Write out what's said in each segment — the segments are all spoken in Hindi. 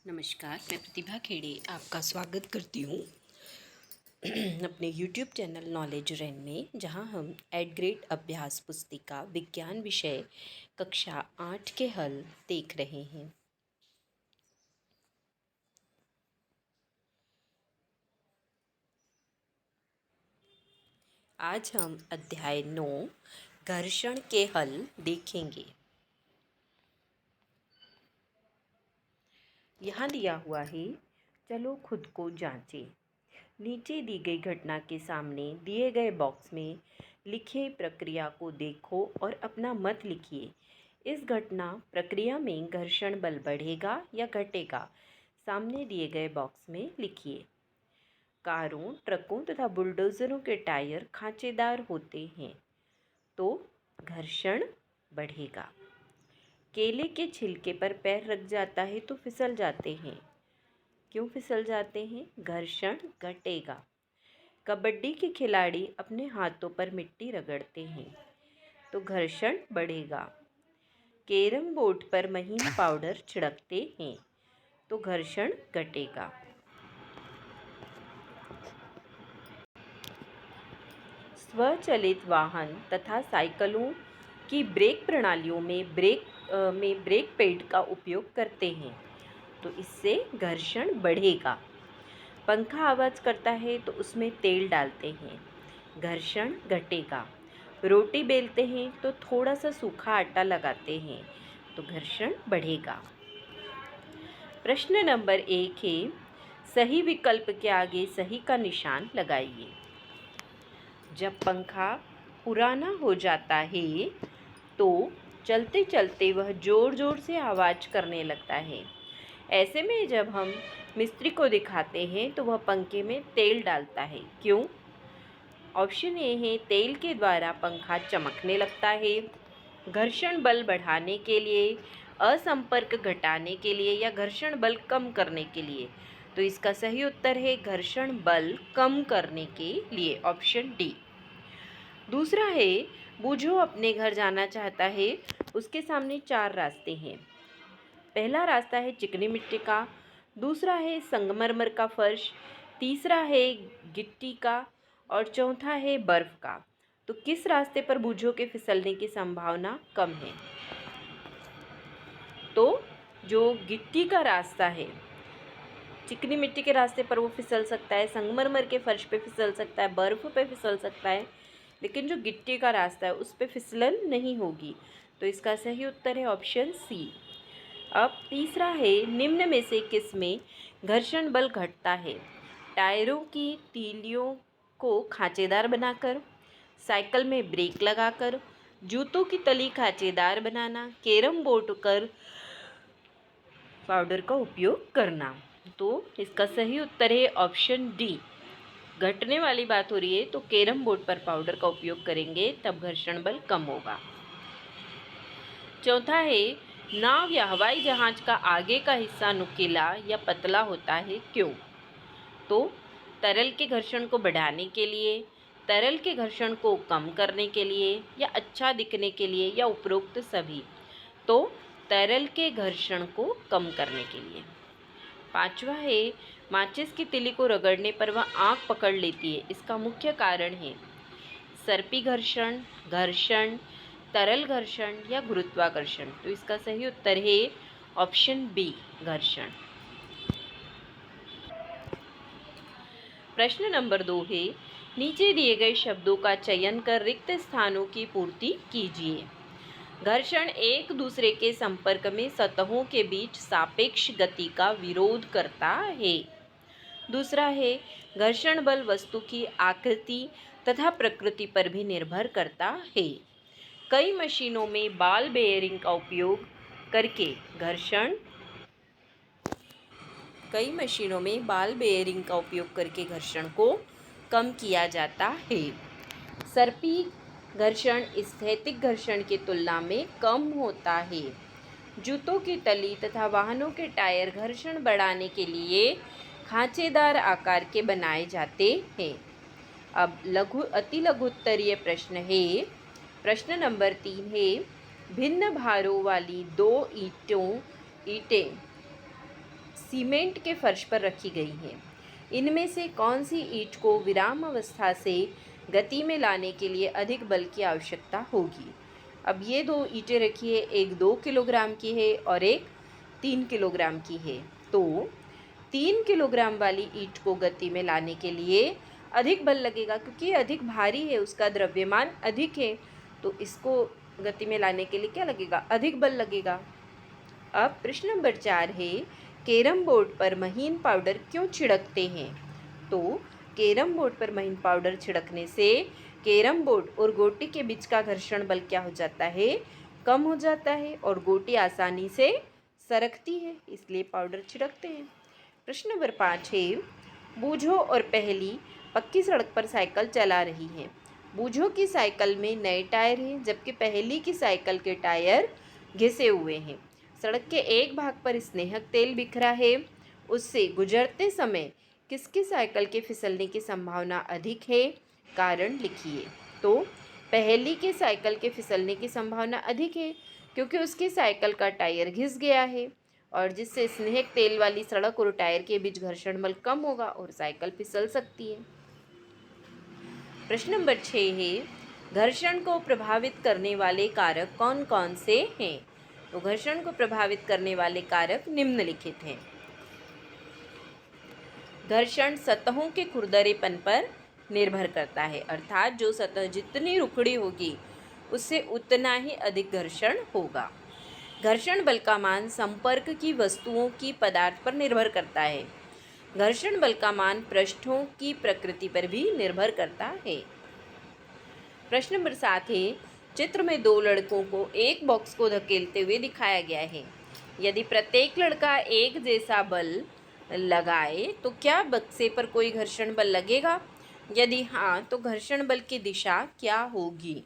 नमस्कार, मैं प्रतिभा खेड़े आपका स्वागत करती हूँ अपने यूट्यूब चैनल नॉलेज रैन में, जहाँ हम एड ग्रेड अभ्यास पुस्तिका विज्ञान विषय कक्षा 8 के हल देख रहे हैं। आज हम अध्याय 9 घर्षण के हल देखेंगे। यहाँ दिया हुआ है, चलो खुद को जांचें। नीचे दी गई घटना के सामने दिए गए बॉक्स में लिखे प्रक्रिया को देखो और अपना मत लिखिए। इस घटना प्रक्रिया में घर्षण बल बढ़ेगा या घटेगा, सामने दिए गए बॉक्स में लिखिए। कारों, ट्रकों तथा बुलडोज़रों के टायर खांचेदार होते हैं तो घर्षण बढ़ेगा। केले के छिलके पर पैर रख जाता है तो फिसल जाते हैं। क्यों फिसल जाते हैं? घर्षण घटेगा। कबड्डी के खिलाड़ी अपने हाथों पर मिट्टी रगड़ते हैं तो घर्षण बढ़ेगा। कैरम बोर्ड पर महीन पाउडर छिड़कते हैं तो घर्षण घटेगा। स्वचालित वाहन तथा साइकिलों की ब्रेक प्रणालियों में ब्रेक पैड का उपयोग करते हैं तो इससे घर्षण बढ़ेगा। पंखा आवाज़ करता है तो उसमें तेल डालते हैं, घर्षण घटेगा। रोटी बेलते हैं तो थोड़ा सा सूखा आटा लगाते हैं तो घर्षण बढ़ेगा। प्रश्न नंबर 1 है, सही विकल्प के आगे सही का निशान लगाइए। जब पंखा पुराना हो जाता है तो चलते चलते वह ज़ोर ज़ोर से आवाज़ करने लगता है। ऐसे में जब हम मिस्त्री को दिखाते हैं तो वह पंखे में तेल डालता है। क्यों? ऑप्शन ए है, तेल के द्वारा पंखा चमकने लगता है, घर्षण बल बढ़ाने के लिए, असंपर्क घटाने के लिए या घर्षण बल कम करने के लिए। तो इसका सही उत्तर है घर्षण बल कम करने के लिए, ऑप्शन डी। दूसरा है, बूझो अपने घर जाना चाहता है, उसके सामने 4 रास्ते हैं। पहला रास्ता है चिकनी मिट्टी का, दूसरा है संगमरमर का फर्श, तीसरा है गिट्टी का और चौथा है बर्फ़ का। तो किस रास्ते पर बूझों के फिसलने की संभावना कम है? तो जो गिट्टी का रास्ता है, चिकनी मिट्टी के रास्ते पर वो फिसल सकता है, संगमरमर के फर्श पे फिसल सकता है, बर्फ़ पे फिसल सकता है, लेकिन जो गिट्टी का रास्ता है उस पे फिसलन नहीं होगी। तो इसका सही उत्तर है ऑप्शन सी। अब तीसरा है, निम्न में से किस में घर्षण बल घटता है? टायरों की तीलियों को खांचेदार बनाकर, साइकिल में ब्रेक लगाकर, जूतों की तली खांचेदार बनाना, कैरम बोर्ड कर पाउडर का उपयोग करना। तो इसका सही उत्तर है ऑप्शन डी। घटने वाली बात हो रही है तो कैरम बोर्ड पर पाउडर का उपयोग करेंगे तब घर्षण बल कम होगा। चौथा है, नाव या हवाई जहाज का आगे का हिस्सा नुकीला या पतला होता है, क्यों? तो तरल के घर्षण को बढ़ाने के लिए, तरल के घर्षण को कम करने के लिए या अच्छा दिखने के लिए या उपरोक्त सभी। तो तरल के घर्षण को कम करने के लिए। पांचवा है, माचिस की तिली को रगड़ने पर वह आँख पकड़ लेती है, इसका मुख्य कारण है सर्पी घर्षण, घर्षण, तरल घर्षण या गुरुत्वाकर्षण। तो इसका सही उत्तर है ऑप्शन बी, घर्षण। प्रश्न नंबर 2 है, नीचे दिए गए शब्दों का चयन कर रिक्त स्थानों की पूर्ति कीजिए। घर्षण एक दूसरे के संपर्क में सतहों के बीच सापेक्ष गति का विरोध करता है। दूसरा है, घर्षण बल वस्तु की आकृति तथा प्रकृति पर भी निर्भर करता है। कई मशीनों में बॉल बेयरिंग का उपयोग करके घर्षण को कम किया जाता है। सर्पी घर्षण स्थैतिक घर्षण की तुलना में कम होता है। जूतों की तली तथा वाहनों के टायर घर्षण बढ़ाने के लिए खांचेदार आकार के बनाए जाते हैं। अब अति लघुत्तरीय प्रश्न है। प्रश्न नंबर 3 है, भिन्न भारों वाली 2 ईंटें सीमेंट के फर्श पर रखी गई हैं। इनमें से कौन सी ईंट को विराम अवस्था से गति में लाने के लिए अधिक बल की आवश्यकता होगी? अब ये दो ईंटें रखी है, एक 2 किलोग्राम की है और एक 3 किलोग्राम की है। तो 3 किलोग्राम वाली ईंट को गति में लाने के लिए अधिक बल लगेगा, क्योंकि ये अधिक भारी है, उसका द्रव्यमान अधिक है, तो इसको गति में लाने के लिए क्या लगेगा? अधिक बल लगेगा। अब प्रश्न नंबर 4 है, कैरम बोर्ड पर महीन पाउडर क्यों छिड़कते हैं? तो कैरम बोर्ड पर महीन पाउडर छिड़कने से कैरम बोर्ड और गोटी के बीच का घर्षण बल क्या हो जाता है? कम हो जाता है और गोटी आसानी से सरकती है, इसलिए पाउडर छिड़कते हैं। प्रश्न नंबर 5 है, बूझो और पहली पक्की सड़क पर साइकिल चला रही है। बूझो की साइकिल में नए टायर हैं, जबकि पहली की साइकिल के टायर घिसे हुए हैं। सड़क के एक भाग पर स्नेहक तेल बिखरा है, उससे गुजरते समय किसकी साइकिल के फिसलने की संभावना अधिक है? कारण लिखिए। तो पहली के साइकिल के फिसलने की संभावना अधिक है, क्योंकि उसकी साइकिल का टायर घिस गया है, और जिससे स्नेहक तेल वाली सड़क और टायर के बीच घर्षण बल कम होगा और साइकिल फिसल सकती है। प्रश्न नंबर 6 है, घर्षण को प्रभावित करने वाले कारक कौन कौन से हैं? तो घर्षण को प्रभावित करने वाले कारक निम्नलिखित हैं। घर्षण सतहों के खुरदरेपन पर निर्भर करता है, अर्थात जो सतह जितनी रुखड़ी होगी उससे उतना ही अधिक घर्षण होगा। घर्षण बल का मान संपर्क की वस्तुओं की पदार्थ पर निर्भर करता है। घर्षण बल का मान पृष्ठों की प्रकृति पर भी निर्भर करता है। प्रश्न नंबर 7 है, चित्र में दो लड़कों को एक बॉक्स को धकेलते हुए दिखाया गया है। यदि प्रत्येक लड़का एक जैसा बल लगाए तो क्या बक्से पर कोई घर्षण बल लगेगा? यदि हाँ, तो घर्षण बल की दिशा क्या होगी?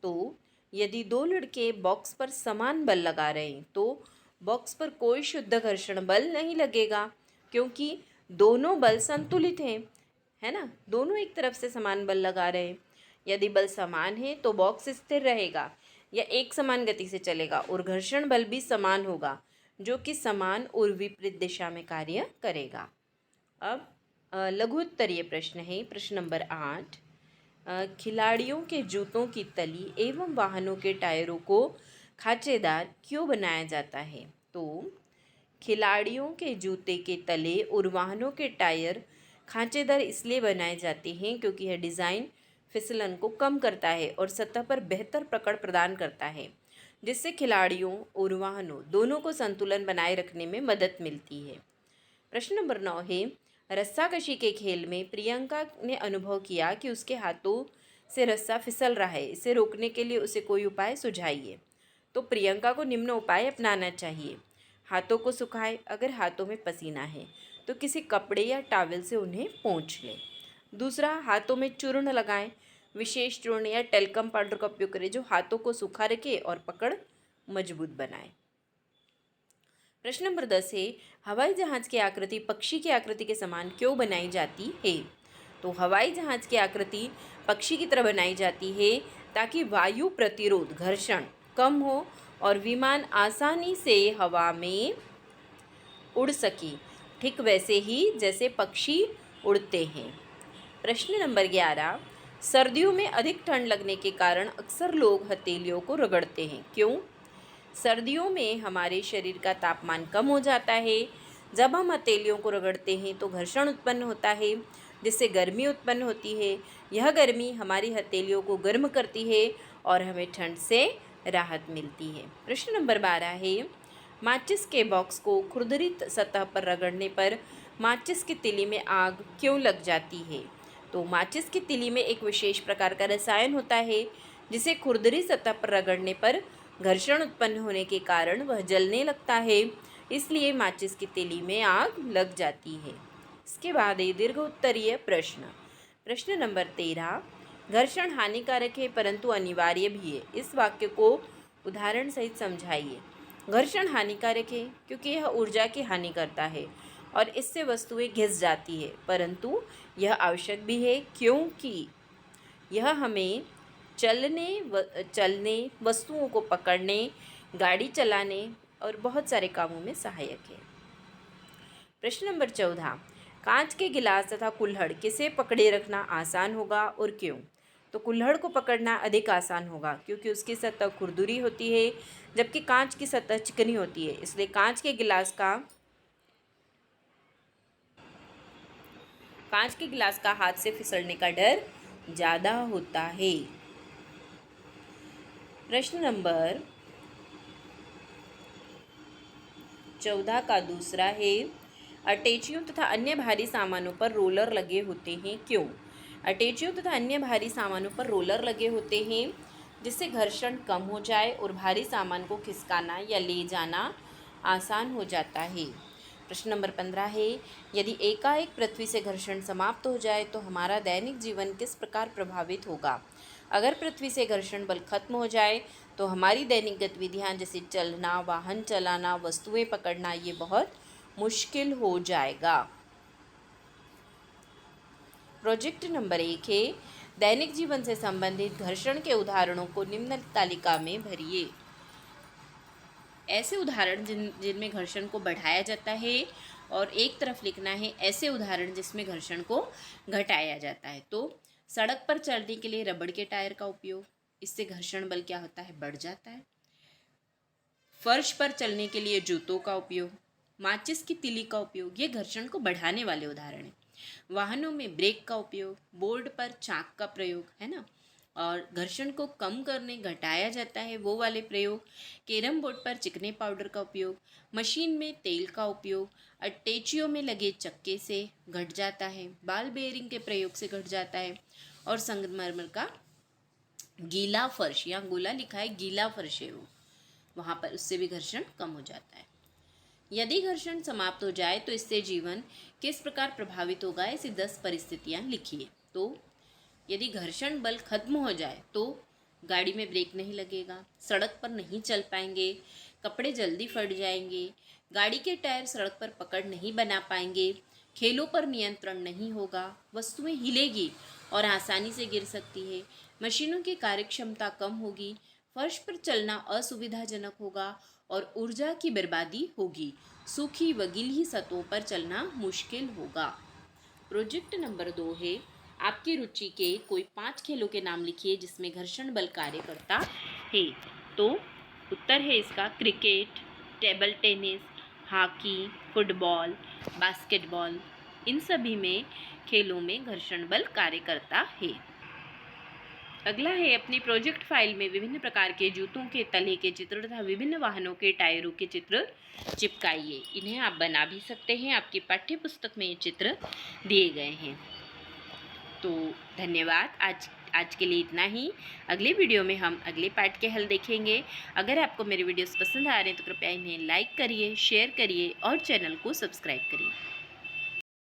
तो यदि दो लड़के बॉक्स पर समान बल लगा रहे हैं तो बॉक्स पर कोई शुद्ध घर्षण बल नहीं लगेगा, क्योंकि दोनों बल संतुलित हैं, है ना? दोनों एक तरफ से समान बल लगा रहे हैं। यदि बल समान है तो बॉक्स स्थिर रहेगा या एक समान गति से चलेगा, और घर्षण बल भी समान होगा, जो कि समान और विपरीत दिशा में कार्य करेगा। अब लघु उत्तरीय प्रश्न है। प्रश्न नंबर 8, खिलाड़ियों के जूतों की तली एवं वाहनों के टायरों को खांचेदार क्यों बनाया जाता है? तो खिलाड़ियों के जूते के तले और वाहनों के टायर खांचेदार इसलिए बनाए जाते हैं क्योंकि यह डिज़ाइन फिसलन को कम करता है और सतह पर बेहतर पकड़ प्रदान करता है, जिससे खिलाड़ियों और वाहनों दोनों को संतुलन बनाए रखने में मदद मिलती है। प्रश्न नंबर 9 है, रस्साकशी के खेल में प्रियंका ने अनुभव किया कि उसके हाथों से रस्सा फिसल रहा है। इसे रोकने के लिए उसे कोई उपाय सुझाइए। तो प्रियंका को निम्न उपाय अपनाना चाहिए। हाथों को सुखाए, अगर हाथों में पसीना है तो किसी कपड़े या टॉवल से उन्हें पोंछ लें। दूसरा, हाथों में चूर्ण लगाएं। विशेष चूर्ण या टेल्कम पाउडर का उपयोग करें जो हाथों को सूखा रखे और पकड़ मजबूत बनाए। प्रश्न नंबर 10 है, हवाई जहाज की आकृति पक्षी की आकृति के समान क्यों बनाई जाती है? तो हवाई जहाज की आकृति पक्षी की तरह बनाई जाती है ताकि वायु प्रतिरोध घर्षण कम हो और विमान आसानी से हवा में उड़ सके, ठीक वैसे ही जैसे पक्षी उड़ते हैं। प्रश्न नंबर 11, सर्दियों में अधिक ठंड लगने के कारण अक्सर लोग हथेलियों को रगड़ते हैं, क्यों? सर्दियों में हमारे शरीर का तापमान कम हो जाता है। जब हम हथेलियों को रगड़ते हैं तो घर्षण उत्पन्न होता है, जिससे गर्मी उत्पन्न होती है। यह गर्मी हमारी हथेलियों को गर्म करती है और हमें ठंड से राहत मिलती है। प्रश्न नंबर 12 है, माचिस के बॉक्स को खुरदरी सतह पर रगड़ने पर माचिस की तिली में आग क्यों लग जाती है? तो माचिस की तिली में एक विशेष प्रकार का रसायन होता है जिसे खुरदरी सतह पर रगड़ने पर घर्षण उत्पन्न होने के कारण वह जलने लगता है, इसलिए माचिस की तिली में आग लग जाती है। इसके बाद है दीर्घ उत्तरीय प्रश्न। प्रश्न नंबर 13, घर्षण हानिकारक है परंतु अनिवार्य भी है। इस वाक्य को उदाहरण सहित समझाइए। घर्षण हानिकारक है क्योंकि यह ऊर्जा की हानि करता है और इससे वस्तुएं घिस जाती है, परंतु यह आवश्यक भी है क्योंकि यह हमें चलने, वस्तुओं को पकड़ने, गाड़ी चलाने और बहुत सारे कामों में सहायक है। प्रश्न नंबर 14, कांच के गिलास तथा कुल्हड़ किसे पकड़े रखना आसान होगा और क्यों? तो कुल्हड़ को पकड़ना अधिक आसान होगा क्योंकि उसकी सतह खुरदुरी होती है, जबकि कांच की सतह चिकनी होती है। इसलिए कांच के गिलास का हाथ से फिसलने का डर ज़्यादा होता है। प्रश्न नंबर 14 का दूसरा है, अटैचियों तथा अन्य भारी सामानों पर रोलर लगे होते हैं, क्यों? अटैचियों तथा अन्य भारी सामानों पर रोलर लगे होते हैं जिससे घर्षण कम हो जाए और भारी सामान को खिसकाना या ले जाना आसान हो जाता है। प्रश्न नंबर 15 है, यदि एकाएक पृथ्वी से घर्षण समाप्त हो जाए तो हमारा दैनिक जीवन किस प्रकार प्रभावित होगा? अगर पृथ्वी से घर्षण बल खत्म हो जाए तो हमारी दैनिक गतिविधियां जैसे चलना, वाहन चलाना, वस्तुएं पकड़ना ये बहुत मुश्किल हो जाएगा। प्रोजेक्ट नंबर 1 है, दैनिक जीवन से संबंधित घर्षण के उदाहरणों को निम्न तालिका में भरिए। ऐसे उदाहरण जिनमें घर्षण को बढ़ाया जाता है और एक तरफ लिखना है ऐसे उदाहरण जिसमें घर्षण को घटाया जाता है। तो सड़क पर चलने के लिए रबड़ के टायर का उपयोग, इससे घर्षण बल क्या होता है? बढ़ जाता है। फर्श पर चलने के लिए जूतों का उपयोग, माचिस की तीली का उपयोग, ये घर्षण को बढ़ाने वाले उदाहरण हैं। वाहनों में ब्रेक का उपयोग, बोर्ड पर चाक का प्रयोग, है ना, और घर्षण को कम करने घटाया जाता है वो वाले प्रयोग। कैरम बोर्ड पर चिकने पाउडर का उपयोग, मशीन में तेल का उपयोग, अटैचियों में लगे चक्के से घट जाता है, बाल बेयरिंग के प्रयोग से घट जाता है, और संगमरमर का गीला फर्श, यहाँ गोला लिखा है, गीला फर्श है वो, वहाँ पर उससे भी घर्षण कम हो जाता है। यदि घर्षण समाप्त हो जाए तो इससे जीवन किस प्रकार प्रभावित होगा? ऐसी 10 परिस्थितियाँ लिखिए। तो यदि घर्षण बल खत्म हो जाए तो गाड़ी में ब्रेक नहीं लगेगा, सड़क पर नहीं चल पाएंगे, कपड़े जल्दी फट जाएंगे, गाड़ी के टायर सड़क पर पकड़ नहीं बना पाएंगे, खेलों पर नियंत्रण नहीं होगा, वस्तुएं हिलेगी और आसानी से गिर सकती है, मशीनों की कार्यक्षमता कम होगी, फर्श पर चलना असुविधाजनक होगा और ऊर्जा की बर्बादी होगी, सूखी व गीली सतहों पर चलना मुश्किल होगा। प्रोजेक्ट नंबर 2 है, आपकी रुचि के कोई 5 खेलों के नाम लिखिए जिसमें घर्षण बल कार्य करता है। तो उत्तर है इसका cricket, table tennis, hockey, football, basketball, इन सभी में खेलों में घर्षण बल कार्य करता है। अगला है, अपनी प्रोजेक्ट फाइल में विभिन्न प्रकार के जूतों के तले के चित्र तथा विभिन्न वाहनों के टायरों के चित्र चिपकाइए। इन्हें आप बना भी सकते हैं, आपकी पाठ्य पुस्तक में ये चित्र दिए गए हैं। तो धन्यवाद, आज के लिए इतना ही। अगले वीडियो में हम अगले पार्ट के हल देखेंगे। अगर आपको मेरे वीडियोस पसंद आ रहे हैं तो कृपया इन्हें लाइक करिए, शेयर करिए और चैनल को सब्सक्राइब करिए।